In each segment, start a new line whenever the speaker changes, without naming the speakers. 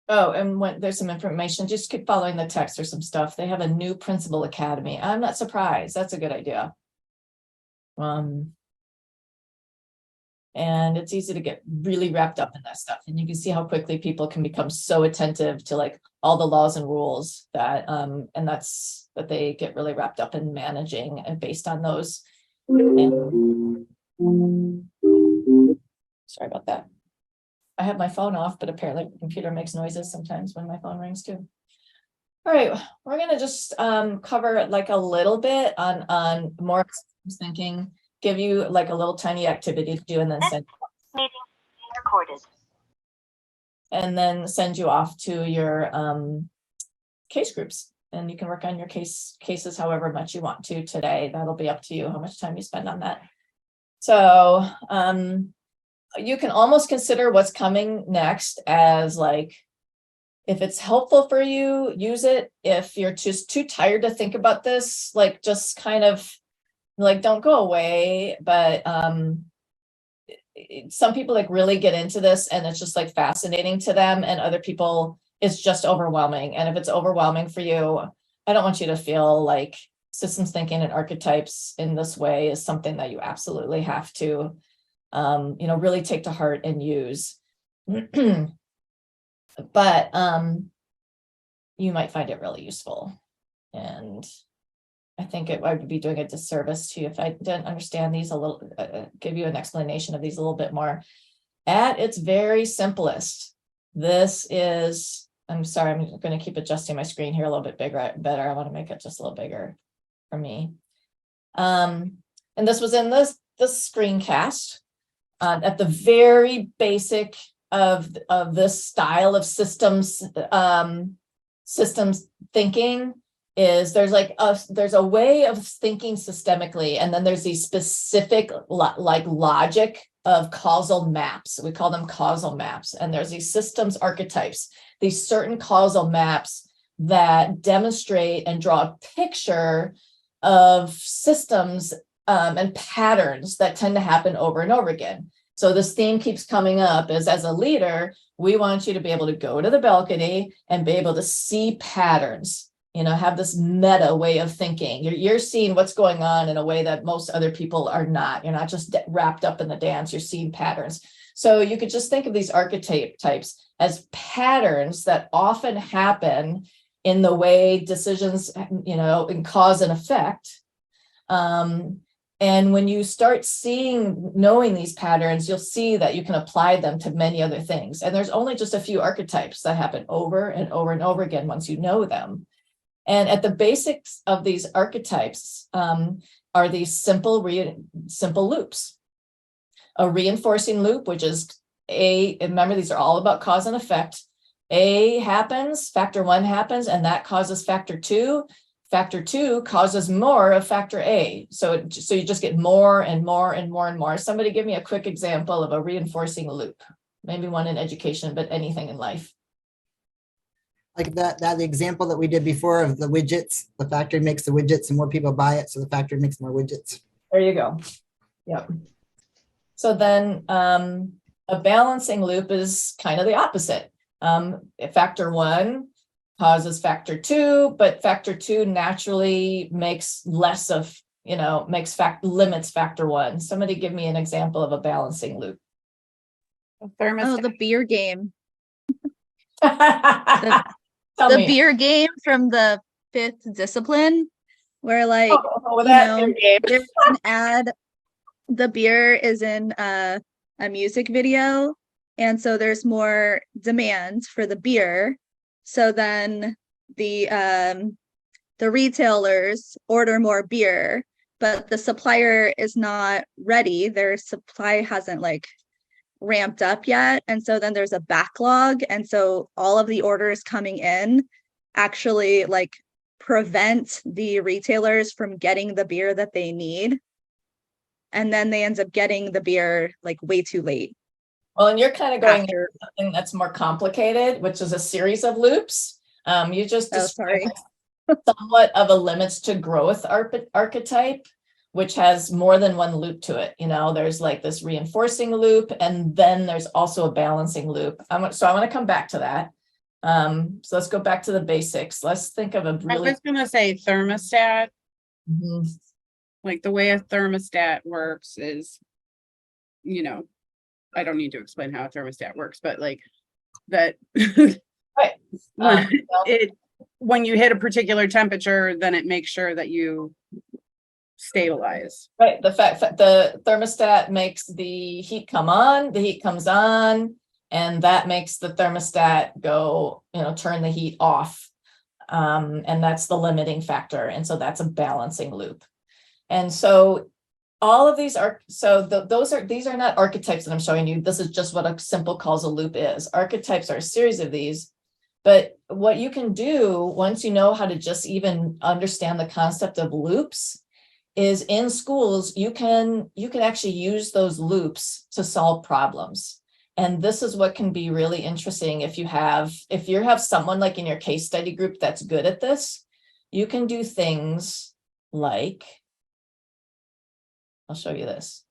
Oh, and when there's some information, just keep following the text or some stuff. They have a new principal academy. I'm not surprised. That's a good idea. And it's easy to get really wrapped up in that stuff. And you can see how quickly people can become so attentive to like all the laws and rules that, and that's that they get really wrapped up in managing and based on those. And, sorry about that. I have my phone off, but apparently the computer makes noises sometimes when my phone rings too. All right, we're gonna just cover like a little bit on more thinking, give you like a little tiny activity to do, and then send meeting recorded. And then send you off to your case groups, and you can work on your cases however much you want to today. That'll be up to you how much time you spend on that. So you can almost consider what's coming next as like, if it's helpful for you, use it. If you're just too tired to think about this, like just kind of like don't go away. But some people like really get into this and it's just like fascinating to them, and other people it's just overwhelming. And if it's overwhelming for you, I don't want you to feel like systems thinking and archetypes in this way is something that you absolutely have to really take to heart and use. But you might find it really useful. And I think I would be doing a disservice to you if I didn't understand these a little, give you an explanation of these a little bit more. At its very simplest, this is, I'm sorry, I'm going to keep adjusting my screen here a little bit better. I want to make it just a little bigger for me. And this was in this screencast. At the very basic of this style of systems thinking is there's a way of thinking systemically, and then there's these specific like logic of causal maps. We call them causal maps, and there's these systems archetypes, these certain causal maps that demonstrate and draw a picture of systems and patterns that tend to happen over and over again. So this theme keeps coming up is, as a leader, we want you to be able to go to the balcony and be able to see patterns, have this meta way of thinking. You're seeing what's going on in a way that most other people are not. You're not just wrapped up in the dance, you're seeing patterns. So you could just think of these archetypes as patterns that often happen in the way decisions, in cause and effect. And when you start knowing these patterns, you'll see that you can apply them to many other things. And there's only just a few archetypes that happen over and over and over again once you know them. And at the basics of these archetypes are these simple loops. A reinforcing loop, which is remember, these are all about cause and effect. A happens, factor one happens, and that causes factor two. Factor two causes more of factor A. So you just get more and more and more and more. Somebody give me a quick example of a reinforcing loop. Maybe one in education, but anything in life.
Like that example that we did before of the widgets. The factory makes the widgets and more people buy it, so the factory makes more widgets.
There you go. Yep. So then a balancing loop is kind of the opposite. Factor one causes factor two, but factor two naturally makes less of, limits factor one. Somebody give me an example of a balancing loop.
The beer game.
the
beer game from the fifth discipline, where there's an ad. The beer is in a music video, and so there's more demand for the beer. So then the retailers order more beer, but the supplier is not ready. Their supply hasn't ramped up yet. And so then there's a backlog. And so all of the orders coming in actually prevent the retailers from getting the beer that they need. And then they end up getting the beer way too late.
Well, and you're kind of going into something that's more complicated, which is a series of loops. You just described somewhat of a limits to growth archetype, which has more than one loop to it. There's this reinforcing loop, and then there's also a balancing loop. So I want to come back to that. So let's go back to the basics. Let's think of a
I
really.
was gonna say thermostat,
Mhm.
like the way a thermostat works is, you know, I don't need to explain how a thermostat works, but like that.
Right.
When
Well,
when you hit a particular temperature, then it makes sure that you stabilize.
Right, the fact that the thermostat makes the heat come on, the heat comes on, and that makes the thermostat go, turn the heat off. And that's the limiting factor. And so that's a balancing loop. And so all of these are, these are not archetypes that I'm showing you. This is just what a simple causal loop is. Archetypes are a series of these. But what you can do once you know how to just even understand the concept of loops is in schools, you can actually use those loops to solve problems. And this is what can be really interesting if you have someone like in your case study group that's good at this. You can do things like, I'll show you this,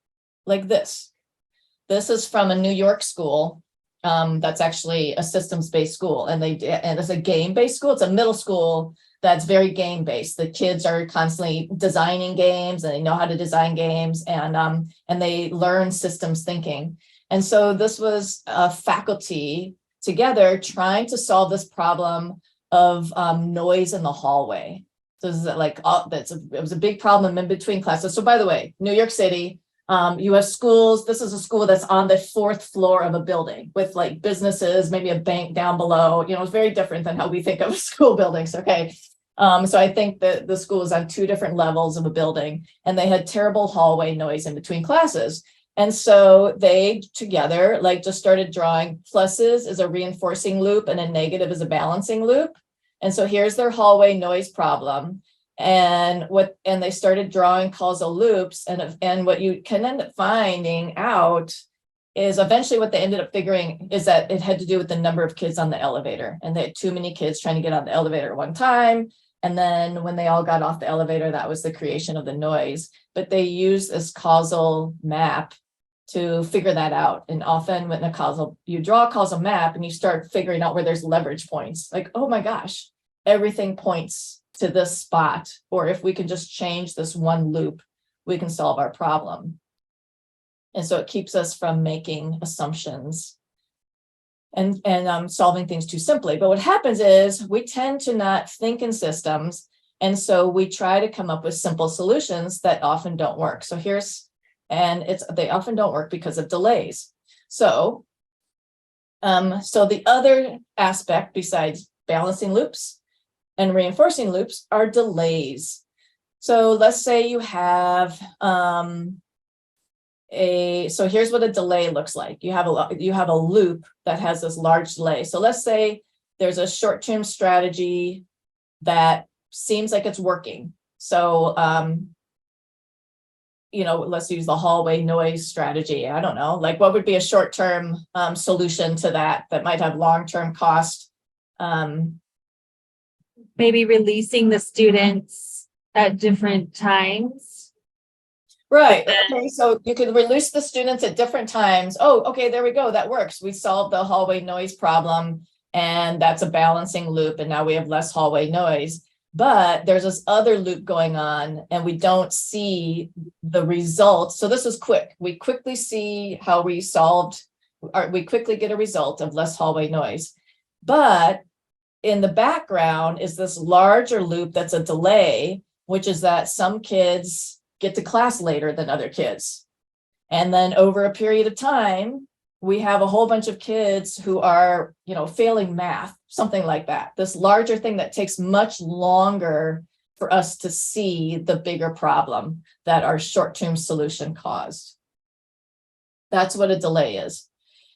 like this. This is from a New York school. That's actually a systems-based school, and it's a game-based school. It's a middle school that's very game-based. The kids are constantly designing games, and they know how to design games, and they learn systems thinking. And so this was a faculty together trying to solve this problem of noise in the hallway. So this is like it was a big problem in between classes. So by the way, New York City. You have schools. This is a school that's on the 4th floor of a building with like businesses, maybe a bank down below. It's very different than how we think of school buildings. Okay. So I think that the school is on 2 different levels of a building, and they had terrible hallway noise in between classes. And so they together like just started drawing pluses as a reinforcing loop and a negative as a balancing loop. And so here's their hallway noise problem. And they started drawing causal loops, and what you can end up finding out is eventually what they ended up figuring is that it had to do with the number of kids on the elevator, and they had too many kids trying to get on the elevator at one time. And then when they all got off the elevator, that was the creation of the noise. But they use this causal map to figure that out. And often when you draw a causal map and you start figuring out where there's leverage points, like, oh my gosh, everything points to this spot, or if we can just change this one loop, we can solve our problem. And so it keeps us from making assumptions and solving things too simply. But what happens is we tend to not think in systems, and so we try to come up with simple solutions that often don't work. So they often don't work because of delays. So the other aspect besides balancing loops and reinforcing loops are delays. So let's say you have so here's what a delay looks like. You have a loop that has this large delay. So let's say there's a short-term strategy that seems like it's working. So let's use the hallway noise strategy. I don't know, like what would be a short-term solution to that might have long-term cost?
Maybe releasing the students at different times.
Right. Okay. So you could release the students at different times. Oh, okay. There we go. That works. We solved the hallway noise problem, and that's a balancing loop. And now we have less hallway noise. But there's this other loop going on, and we don't see the results. So this is quick. We quickly see how we quickly get a result of less hallway noise. But in the background is this larger loop that's a delay, which is that some kids get to class later than other kids. And then over a period of time, we have a whole bunch of kids who are, failing math, something like that. This larger thing that takes much longer for us to see the bigger problem that our short-term solution caused. That's what a delay is.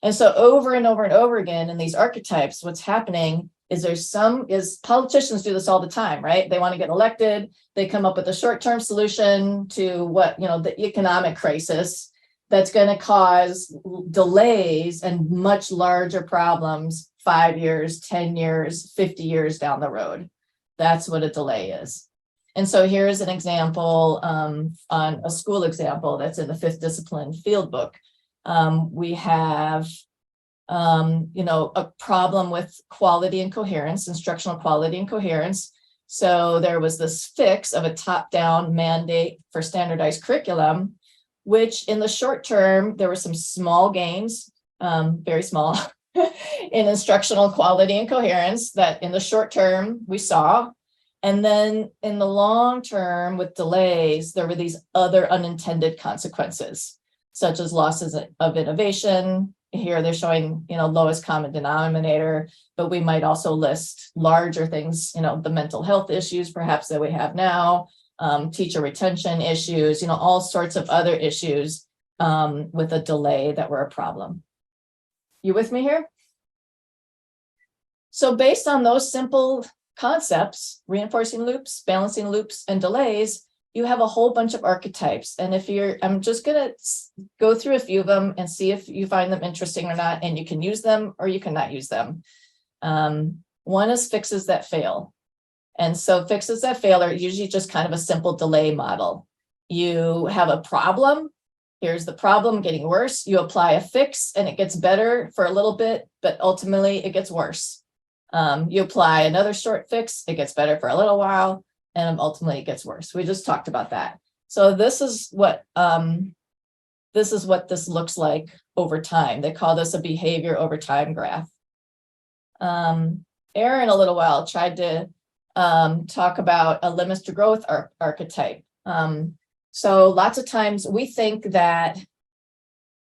And so over and over and over again in these archetypes, what's happening is politicians do this all the time, right? They want to get elected. They come up with a short-term solution to the economic crisis that's going to cause delays and much larger problems 5 years, 10 years, 50 years down the road. That's what a delay is. And so here's an example on a school example that's in the 5th discipline field book. We have a problem with quality and coherence, instructional quality and coherence. So there was this fix of a top-down mandate for standardized curriculum, which in the short term, there were some small gains, very small, in instructional quality and coherence that in the short term we saw. And then in the long term with delays, there were these other unintended consequences, such as losses of innovation. Here they're showing, lowest common denominator, but we might also list larger things, the mental health issues perhaps that we have now, teacher retention issues, all sorts of other issues with a delay that were a problem. You with me here? So based on those simple concepts, reinforcing loops, balancing loops, and delays, you have a whole bunch of archetypes. And I'm just going to go through a few of them and see if you find them interesting or not, and you can use them or you cannot use them. One is fixes that fail. And so fixes that fail are usually just kind of a simple delay model. You have a problem. Here's the problem getting worse. You apply a fix and it gets better for a little bit, but ultimately it gets worse. You apply another short fix, it gets better for a little while, and ultimately it gets worse. We just talked about that. So this is what this looks like over time. They call this a behavior over time graph. Aaron a little while tried to talk about a limits to growth archetype. So lots of times we think that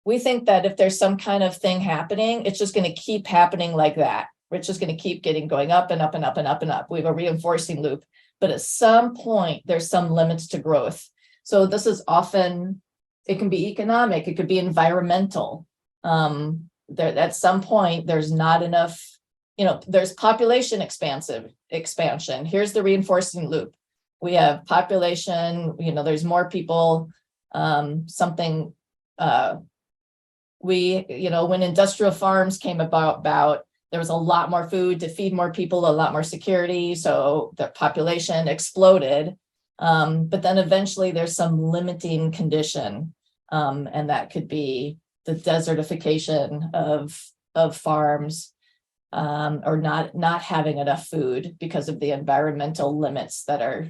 if there's some kind of thing happening, it's just going to keep happening like that. It's just going to keep going up and up and up and up and up. We have a reinforcing loop, but at some point there's some limits to growth. So this is often, it can be economic, it could be environmental. At some point there's not enough, there's population expansion. Here's the reinforcing loop. We have population, there's more people, when industrial farms came about, there was a lot more food to feed more people, a lot more security. So the population exploded. But then eventually there's some limiting condition. And that could be the desertification of farms, or not having enough food because of the environmental limits that our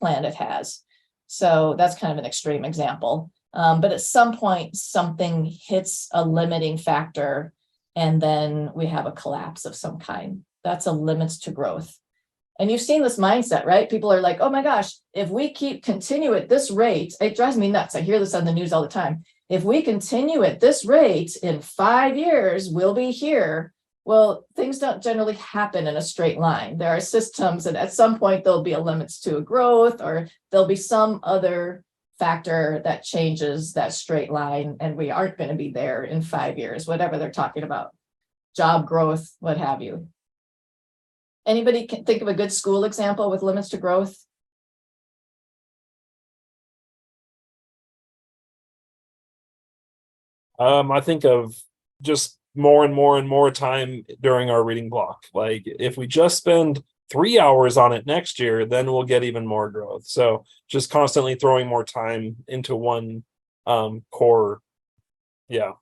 planet has. So that's kind of an extreme example. But at some point, something hits a limiting factor, and then we have a collapse of some kind. That's a limits to growth. And you've seen this mindset, right? People are like, oh my gosh, if we continue at this rate, it drives me nuts. I hear this on the news all the time. If we continue at this rate, in 5 years, we'll be here. Well, things don't generally happen in a straight line. There are systems, and at some point there'll be a limits to a growth, or there'll be some other factor that changes that straight line, and we aren't going to be there in 5 years, whatever they're talking about, job growth, what have you. Anybody can think of a good school example with limits to growth?
I think of just more and more and more time during our reading block. Like if we just spend 3 hours on it next year, then we'll get even more growth. So just constantly throwing more time into one core.
Right.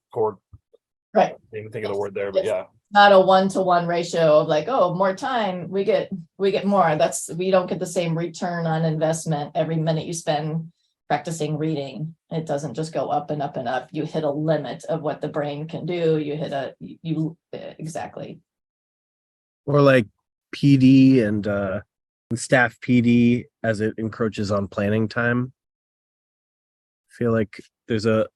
I didn't even think of the word there, but yeah.
Not a 1-to-1 ratio of like, oh, more time, we get more. We don't get the same return on investment every minute you spend practicing reading. It doesn't just go up and up and up. You hit a limit of what the brain can do. You hit exactly.
Or like PD and staff PD as it encroaches on planning time. I feel like there's a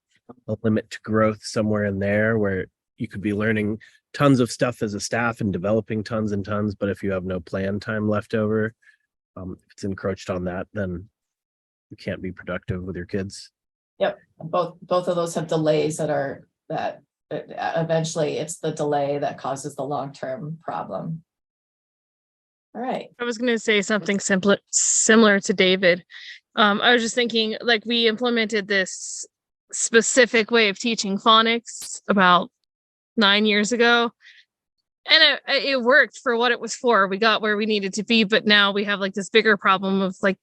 limit to growth somewhere in there where you could be learning tons of stuff as a staff and developing tons and tons, but if you have no plan time left over, if it's encroached on that, then you can't be productive with your kids.
Yep, both of those have delays that eventually it's the delay that causes the long-term problem. All right.
I was going to say something similar to David. I was just thinking, like, we implemented this specific way of teaching phonics about 9 years ago, and it worked for what it was for. We got where we needed to be, but now we have like this bigger problem of like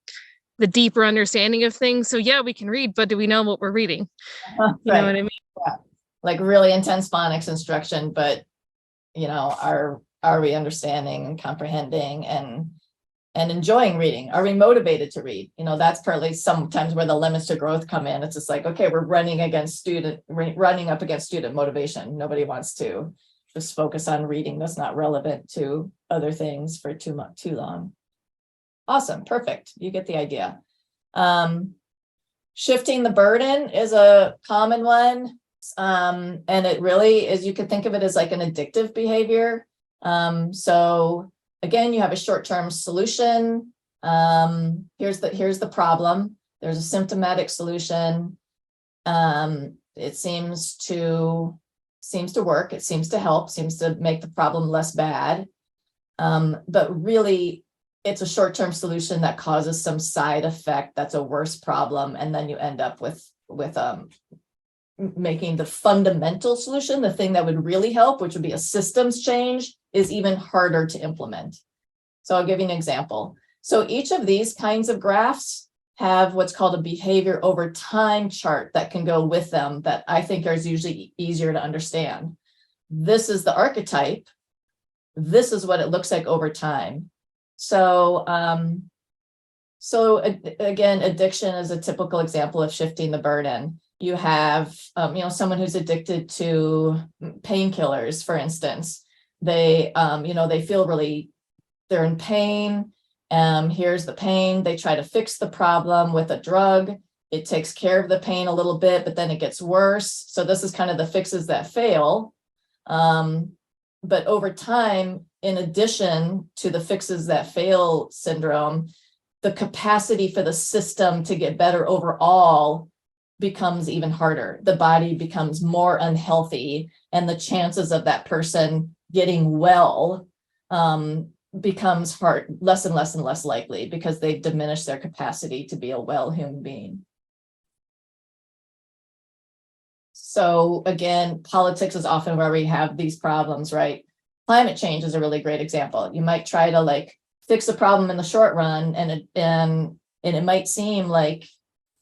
the deeper understanding of things. So yeah, we can read, but do we know what we're reading? You know what I mean?
like really intense phonics instruction, but are we understanding and comprehending and enjoying reading? Are we motivated to read? That's partly sometimes where the limits to growth come in. It's just like, okay, we're running up against student motivation. Nobody wants to just focus on reading that's not relevant to other things for too long. Awesome, perfect. You get the idea. Shifting the burden is a common one. And it really is, you could think of it as like an addictive behavior. So again, you have a short-term solution. Here's the problem. There's a symptomatic solution. It seems to work. It seems to help, seems to make the problem less bad. But really, it's a short-term solution that causes some side effect that's a worse problem. And then you end up with making the fundamental solution, the thing that would really help, which would be a systems change, is even harder to implement. So I'll give you an example. So each of these kinds of graphs have what's called a behavior over time chart that can go with them that I think is usually easier to understand. This is the archetype. This is what it looks like over time. So again, addiction is a typical example of shifting the burden. You have, someone who's addicted to painkillers, for instance. They feel really, they're in pain. Here's the pain. They try to fix the problem with a drug. It takes care of the pain a little bit, but then it gets worse. So this is kind of the fixes that fail. But over time, in addition to the fixes that fail syndrome, the capacity for the system to get better overall becomes even harder. The body becomes more unhealthy, and the chances of that person getting well becomes less and less and less likely because they've diminished their capacity to be a well human being. So again, politics is often where we have these problems, right? Climate change is a really great example. You might try to fix a problem in the short run, and it might seem like,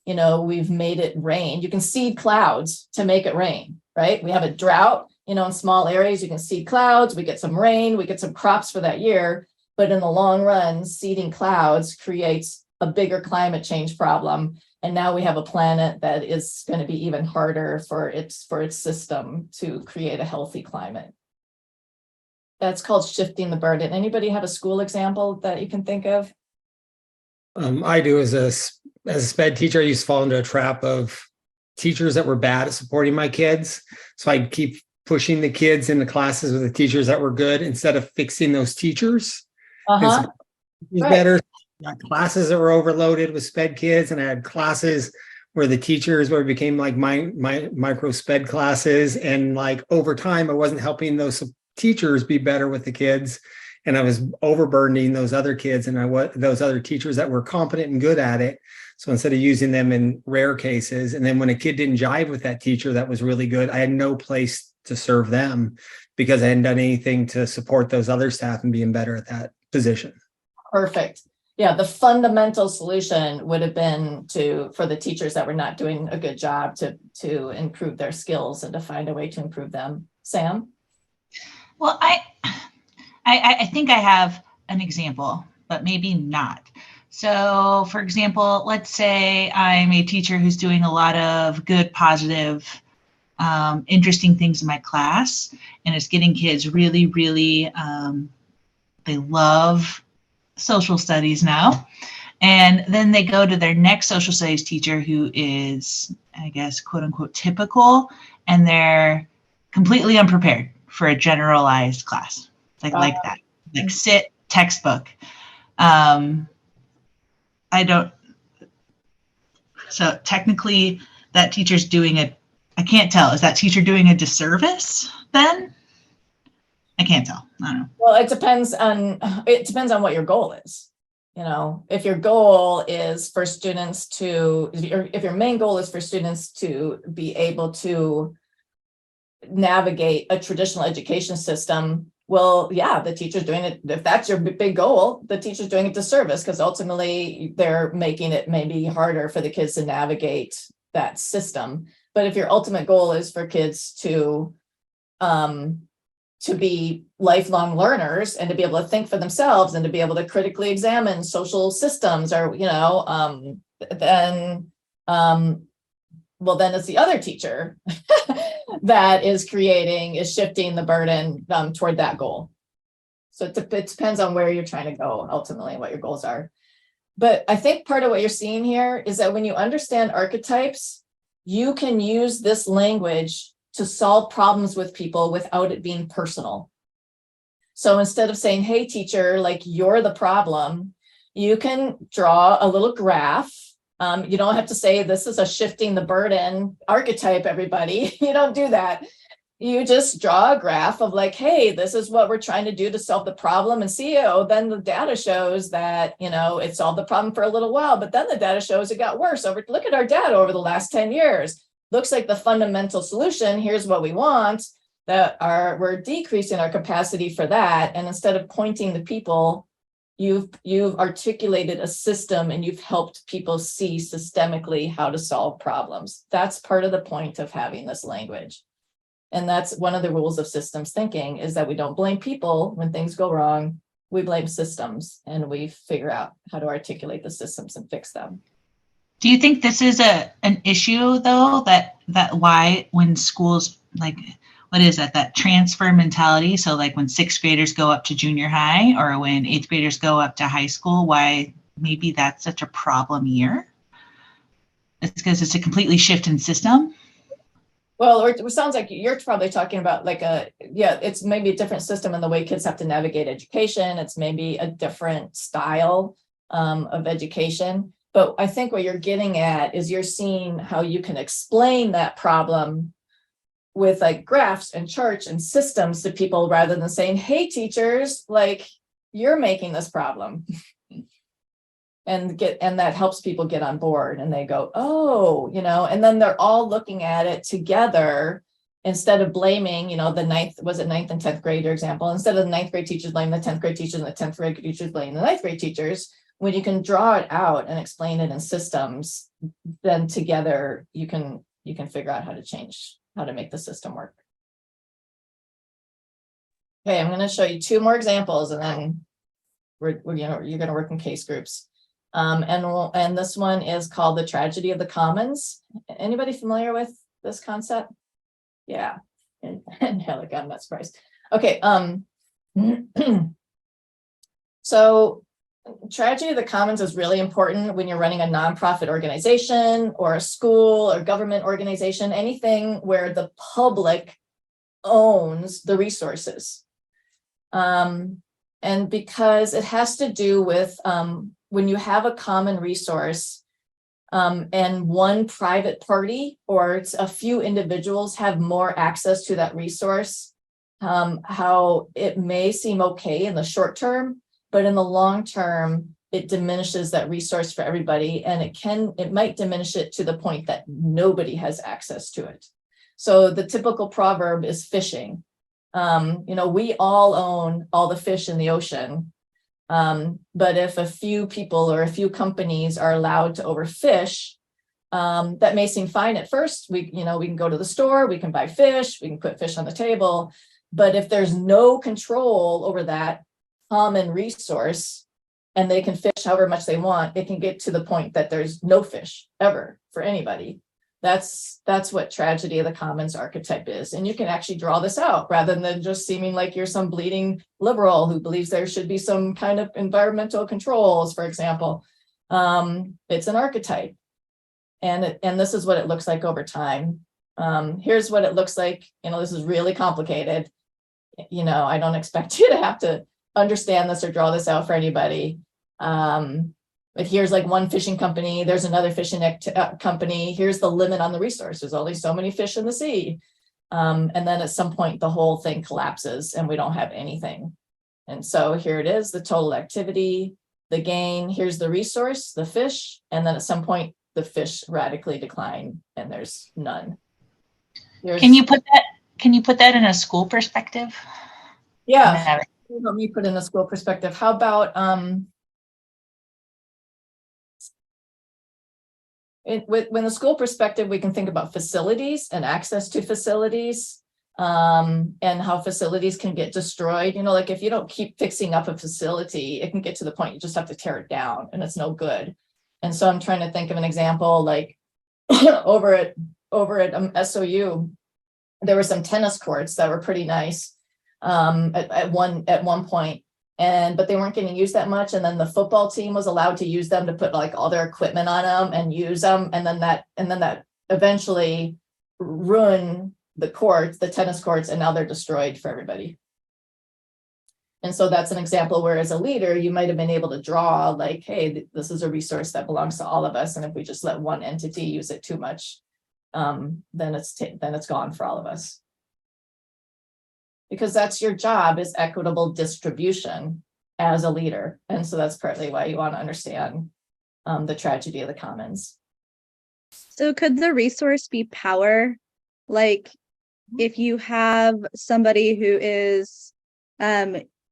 we've made it rain. You can seed clouds to make it rain, right? We have a drought, in small areas, you can seed clouds, we get some rain, we get some crops for that year. But in the long run, seeding clouds creates a bigger climate change problem. And now we have a planet that is going to be even harder for its system to create a healthy climate. That's called shifting the burden. Anybody have a school example that you can think of?
I do. As a SPED teacher, I used to fall into a trap of teachers that were bad at supporting my kids. So I'd keep pushing the kids into classes with the teachers that were good instead of fixing those teachers.
Right.
Better. I had classes that were overloaded with SPED kids, and I had classes where the teachers became like my micro SPED classes. And over time, I wasn't helping those teachers be better with the kids. And I was overburdening those other kids and those other teachers that were competent and good at it. So instead of using them in rare cases, and then when a kid didn't jive with that teacher that was really good, I had no place to serve them because I hadn't done anything to support those other staff and being better at that position.
Perfect. Yeah, the fundamental solution would have been for the teachers that were not doing a good job to improve their skills and to find a way to improve them. Sam?
Well, I think I have an example, but maybe not. So, for example, let's say I'm a teacher who's doing a lot of good, positive, interesting things in my class, and it's getting kids really, really, they love social studies now. And then they go to their next social studies teacher who is, I guess, quote unquote, typical, and they're completely unprepared for a generalized class. Like that, sit textbook. So technically that teacher's I can't tell. Is that teacher doing a disservice then? I can't tell. I don't know.
Well, it depends on what your goal is. If your goal is for students if your main goal is for students to be able to navigate a traditional education system, well, yeah, the teacher's doing it. If that's your big goal, the teacher's doing a disservice because ultimately they're making it maybe harder for the kids to navigate that system. But if your ultimate goal is for kids to be lifelong learners and to be able to think for themselves and to be able to critically examine social systems, or then it's the other teacher that is shifting the burden toward that goal. So it depends on where you're trying to go ultimately, what your goals are. But I think part of what you're seeing here is that when you understand archetypes, you can use this language to solve problems with people without it being personal. So instead of saying, hey, teacher, like you're the problem, you can draw a little graph. You don't have to say this is a shifting the burden archetype, everybody. You don't do that. You just draw a graph of like, hey, this is what we're trying to do to solve the problem, and see, then the data shows that, it solved the problem for a little while, but then the data shows it got worse. Look at our data over the last 10 years. Looks like the fundamental solution, here's what we want, we're decreasing our capacity for that. And instead of pointing the people, you've articulated a system and you've helped people see systemically how to solve problems. That's part of the point of having this language. And that's one of the rules of systems thinking, is that we don't blame people when things go wrong. We blame systems, and we figure out how to articulate the systems and fix them.
Do you think this is an issue though, that why when schools, like, what is that transfer mentality? So like when 6th graders go up to junior high, or when 8th graders go up to high school, why maybe that's such a problem year? It's because it's a completely shift in system.
Well, it sounds like you're probably talking about it's maybe a different system in the way kids have to navigate education. It's maybe a different style of education. But I think what you're getting at is you're seeing how you can explain that problem with like graphs and charts and systems to people, rather than saying, hey, teachers, like you're making this problem. And that helps people get on board, and they go, oh, and then they're all looking at it together instead of blaming, the 9th and 10th grade example, instead of the 9th grade teachers blaming the 10th grade teachers and the 10th grade teachers blaming the 9th grade teachers. When you can draw it out and explain it in systems, then together you can figure out how to make the system work. Okay, I'm going to show you 2 more examples, and then you're going to work in case groups. And this one is called the tragedy of the commons. Anybody familiar with this concept? Yeah, and like, I'm not surprised. Okay, so tragedy of the commons is really important when you're running a nonprofit organization or a school or government organization, anything where the public owns the resources. And because it has to do with when you have a common resource and one private party or it's a few individuals have more access to that resource, how it may seem okay in the short term, but in the long term, it diminishes that resource for everybody, and it might diminish it to the point that nobody has access to it. So the typical proverb is fishing. We all own all the fish in the ocean. But if a few people or a few companies are allowed to overfish, that may seem fine at first. We can go to the store, we can buy fish, we can put fish on the table. But if there's no control over that common resource and they can fish however much they want, it can get to the point that there's no fish ever for anybody. That's what tragedy of the commons archetype is. And you can actually draw this out rather than just seeming like you're some bleeding liberal who believes there should be some kind of environmental controls, for example. It's an archetype. And this is what it looks like over time. Here's what it looks like. This is really complicated. I don't expect you to have to understand this or draw this out for anybody. But here's like one fishing company, there's another fishing company, here's the limit on the resource. There's only so many fish in the sea. And then at some point, the whole thing collapses and we don't have anything. And so here it is, the total activity, the gain, here's the resource, the fish, and then at some point, the fish radically decline and there's none.
Can you put that in a school perspective?
Yeah, let me put in a school perspective. How about, when the school perspective, we can think about facilities and access to facilities, and how facilities can get destroyed. Like if you don't keep fixing up a facility, it can get to the point you just have to tear it down and it's no good. And so I'm trying to think of an example, like over at SOU, there were some tennis courts that were pretty nice at one point, but they weren't getting used that much. And then the football team was allowed to use them to put like all their equipment on them and use them. And then that eventually ruined the tennis courts, and now they're destroyed for everybody. And so that's an example where as a leader, you might have been able to draw like, hey, this is a resource that belongs to all of us. And if we just let one entity use it too much, then it's gone for all of us. Because that's your job, is equitable distribution as a leader. And so that's partly why you want to understand the tragedy of the commons.
So could the resource be power? Like if you have somebody who is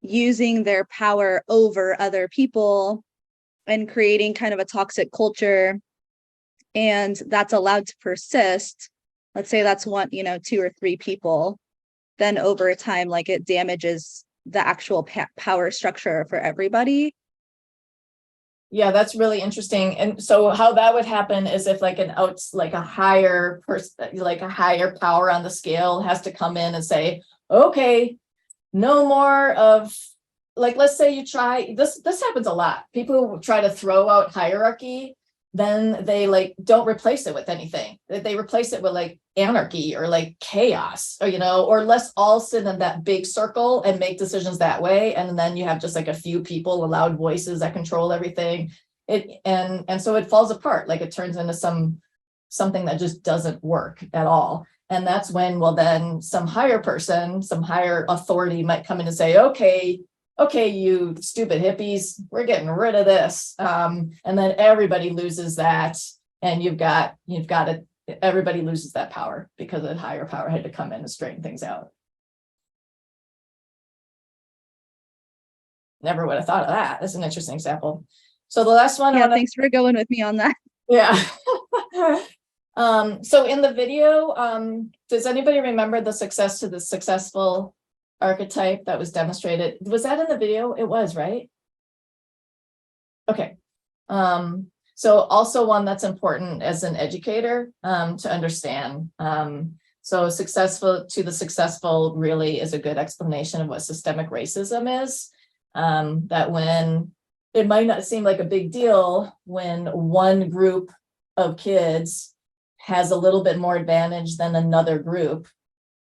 using their power over other people and creating kind of a toxic culture, and that's allowed to persist, let's say that's one, 2 or 3 people, then over time, like it damages the actual power structure for everybody.
Yeah, that's really interesting. And so how that would happen is if like a higher person, like a higher power on the scale has to come in and say, okay, no more of, like, let's say you try, this happens a lot. People try to throw out hierarchy, then they like don't replace it with anything. They replace it with like anarchy or like chaos, or let's all sit in that big circle and make decisions that way. And then you have just like a few people, loud voices that control everything. And so it falls apart, like it turns into something that just doesn't work at all. And that's when, well, then some higher person, some higher authority might come in and say, okay, you stupid hippies, we're getting rid of this. And then everybody loses that. And you've got it. Everybody loses that power because the higher power had to come in and straighten things out. Never would have thought of that. That's an interesting example. So the last one.
Yeah, thanks for going with me on that.
Yeah. So in the video, does anybody remember the success to the successful archetype that was demonstrated? Was that in the video? It was, right? Okay. So also one that's important as an educator to understand. So successful to the successful really is a good explanation of what systemic racism is. That when it might not seem like a big deal when one group of kids has a little bit more advantage than another group.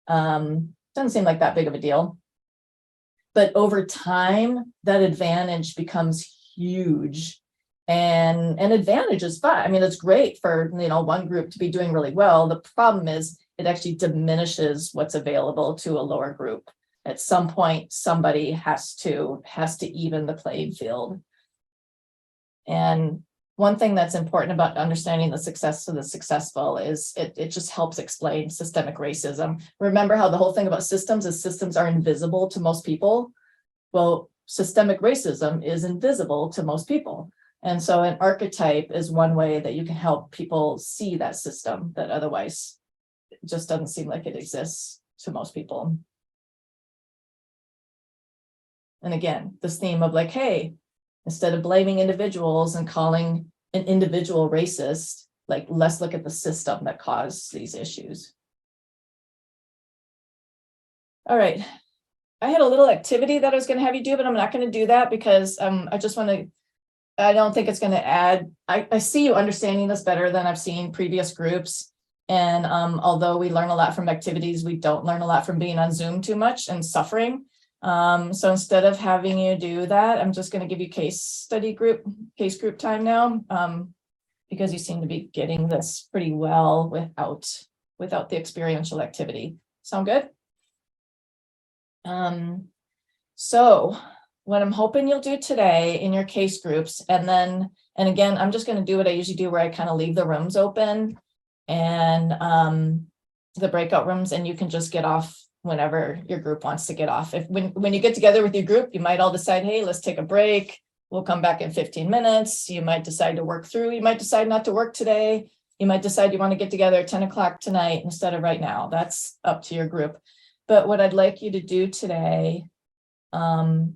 Doesn't seem like that big of a deal. But over time, that advantage becomes huge. And an advantage is fine. I mean, it's great for one group to be doing really well. The problem is it actually diminishes what's available to a lower group. At some point, somebody has to even the playing field. And one thing that's important about understanding the success of the successful is it just helps explain systemic racism. Remember how the whole thing about systems is systems are invisible to most people? Well, systemic racism is invisible to most people. And so an archetype is one way that you can help people see that system that otherwise just doesn't seem like it exists to most people. And again, this theme of like, hey, instead of blaming individuals and calling an individual racist, like let's look at the system that caused these issues. All right. I had a little activity that I was going to have you do, but I'm not going to do that because I don't think it's going to add. I see you understanding this better than I've seen previous groups. And although we learn a lot from activities, we don't learn a lot from being on Zoom too much and suffering. So instead of having you do that, I'm just going to give you case group time now, because you seem to be getting this pretty well without the experiential activity. Sound good? So what I'm hoping you'll do today in your case groups, and again, I'm just going to do what I usually do where I kind of leave the rooms open and the breakout rooms, and you can just get off whenever your group wants to get off. When you get together with your group, you might all decide, hey, let's take a break. we'll come back in 15 minutes. You might decide to work through, you might decide not to work today. You might decide you want to get together at 10 o'clock tonight instead of right now. That's up to your group. But what I'd like you to do today, are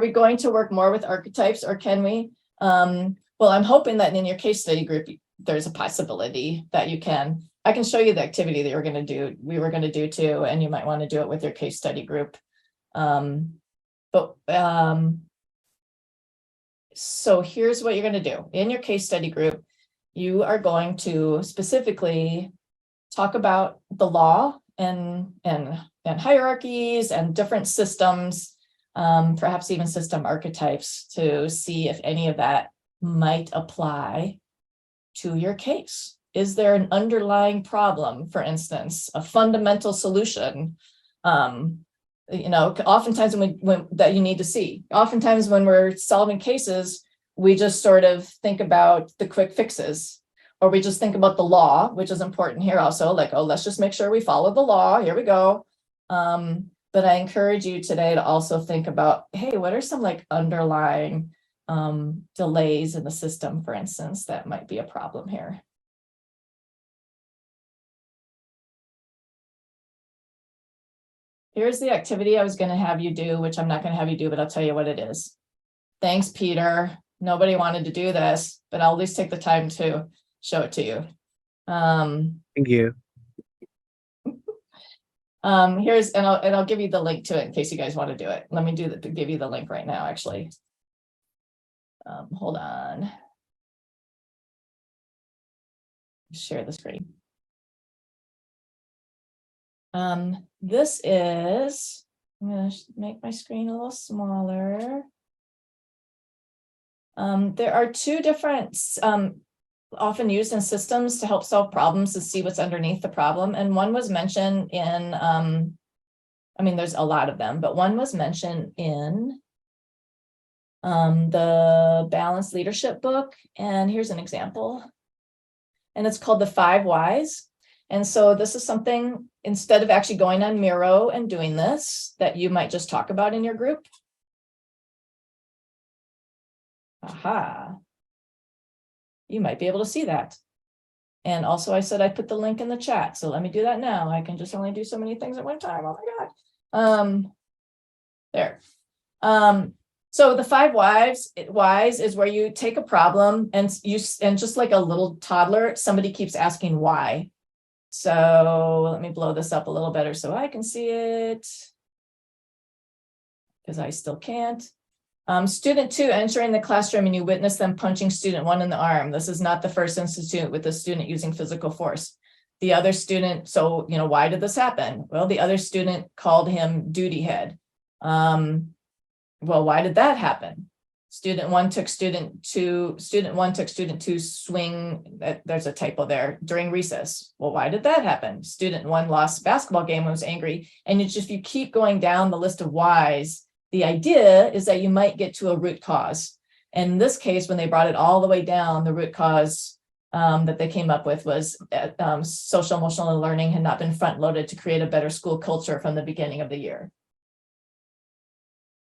we going to work more with archetypes, or can we? Well, I'm hoping that in your case study group, there's a possibility that you can. I can show you the activity that we were going to do too, and you might want to do it with your case study group. So here's what you're going to do. In your case study group, you are going to specifically talk about the law and hierarchies and different systems, perhaps even system archetypes, to see if any of that might apply to your case. Is there an underlying problem, for instance, a fundamental solution? Oftentimes when that you need to see. Oftentimes when we're solving cases, we just sort of think about the quick fixes, or we just think about the law, which is important here also, like, oh, let's just make sure we follow the law. Here we go. But I encourage you today to also think about, hey, what are some like underlying delays in the system, for instance, that might be a problem here. Here's the activity I was going to have you do, which I'm not going to have you do, but I'll tell you what it is. Thanks, Peter. Nobody wanted to do this, but I'll at least take the time to show it to you.
Thank you.
I'll give you the link to it in case you guys want to do it. Let me give you the link right now, actually. Hold on. Share the screen. This is, I'm going to make my screen a little smaller. There are two different, often used in systems to help solve problems, to see what's underneath the problem. And one was mentioned in, there's a lot of them, but one was mentioned in the Balanced Leadership book. And here's an example. And it's called the 5 Whys. And so this is something, instead of actually going on Miro and doing this, that you might just talk about in your group. Aha. You might be able to see that. And also I said I put the link in the chat. So let me do that now. I can just only do so many things at one time. Oh my God. There. So the 5 whys is where you take a problem and just like a little toddler, somebody keeps asking why. So let me blow this up a little better so I can see it, because I still can't. Student 2 entering the classroom and you witness them punching student 1 in the arm. This is not the first incident with the student using physical force. The other student, so, why did this happen? Well, the other student called him duty head. Well, why did that happen? Student 1 took student 2 swing, there's a typo there, during recess. Well, why did that happen? Student 1 lost basketball game and was angry. And it's just, you keep going down the list of whys. The idea is that you might get to a root cause. And in this case, when they brought it all the way down, the root cause that they came up with was social emotional learning had not been front loaded to create a better school culture from the beginning of the year.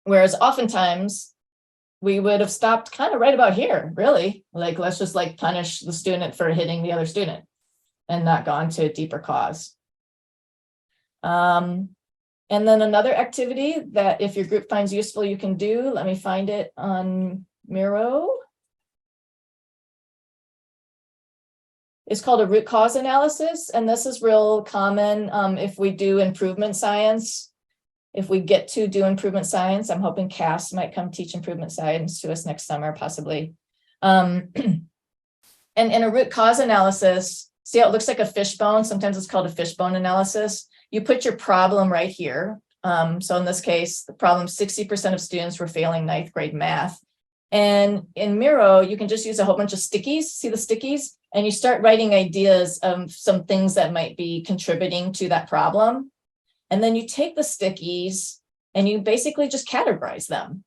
Whereas oftentimes we would have stopped kind of right about here, really. Like, let's just like punish the student for hitting the other student and not gone to a deeper cause. And then another activity that if your group finds useful, you can do, let me find it on Miro. It's called a root cause analysis. And this is real common if we do improvement science. If we get to do improvement science, I'm hoping Cass might come teach improvement science to us next summer, possibly. And in a root cause analysis, see how it looks like a fishbone? Sometimes it's called a fishbone analysis. You put your problem right here. So in this case, the problem, 60% of students were failing 9th grade math. And in Miro, you can just use a whole bunch of stickies. See the stickies? And you start writing ideas of some things that might be contributing to that problem. And then you take the stickies and you basically just categorize them.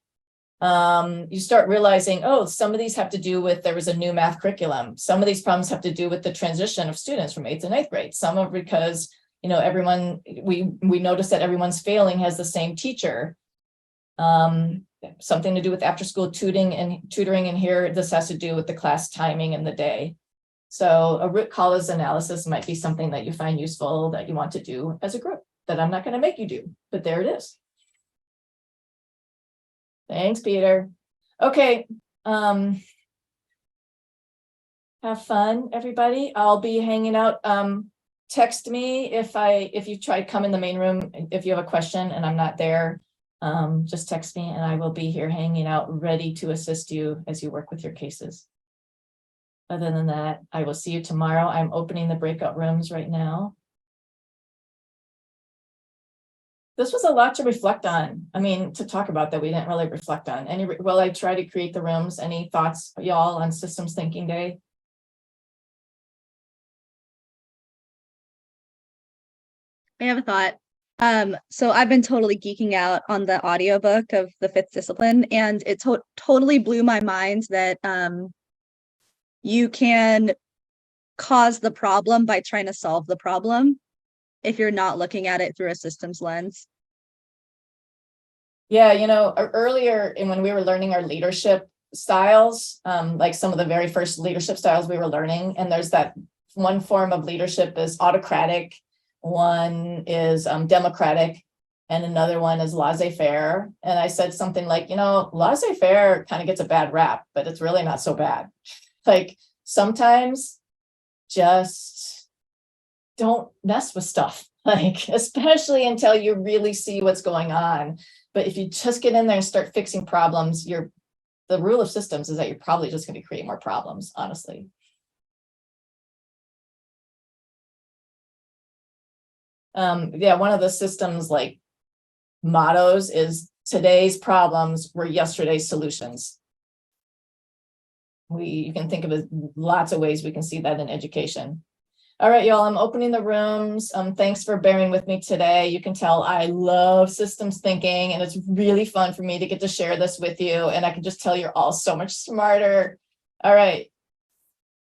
You start realizing, oh, some of these have to do with, there was a new math curriculum. Some of these problems have to do with the transition of students from 8th to 9th grade. Some are because you know, everyone, we notice that everyone's failing has the same teacher. Something to do with after school tutoring, and here this has to do with the class timing and the day. So a root cause analysis might be something that you find useful that you want to do as a group that I'm not going to make you do, but there it is. Thanks, Peter. Okay. Have fun, everybody. I'll be hanging out. Text me if you try to come in the main room, if you have a question and I'm not there. Just text me and I will be here hanging out, ready to assist you as you work with your cases. Other than that, I will see you tomorrow. I'm opening the breakout rooms right now. This was a lot to reflect on. I mean, to talk about that we didn't really reflect on. Well, I try to create the rooms. Any thoughts, y'all, on Systems Thinking Day?
I have a thought. So I've been totally geeking out on the audiobook of the fifth discipline, and it totally blew my mind that you can cause the problem by trying to solve the problem if you're not looking at it through a systems lens.
Yeah, you know, earlier when we were learning our leadership styles, like some of the very first leadership styles we were learning, and there's that one form of leadership is autocratic, one is democratic, and another one is laissez-faire. And I said something like, you know, laissez-faire kind of gets a bad rap, but it's really not so bad. Like sometimes just don't mess with stuff, like especially until you really see what's going on. But if you just get in there and start fixing problems, the rule of systems is that you're probably just going to create more problems, honestly. Yeah, one of the systems like mottos is today's problems were yesterday's solutions. You can think of it lots of ways we can see that in education. All right, y'all, I'm opening the rooms. Thanks for bearing with me today. You can tell I love systems thinking, and it's really fun for me to get to share this with you. And I can just tell you're all so much smarter. All right,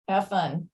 have fun.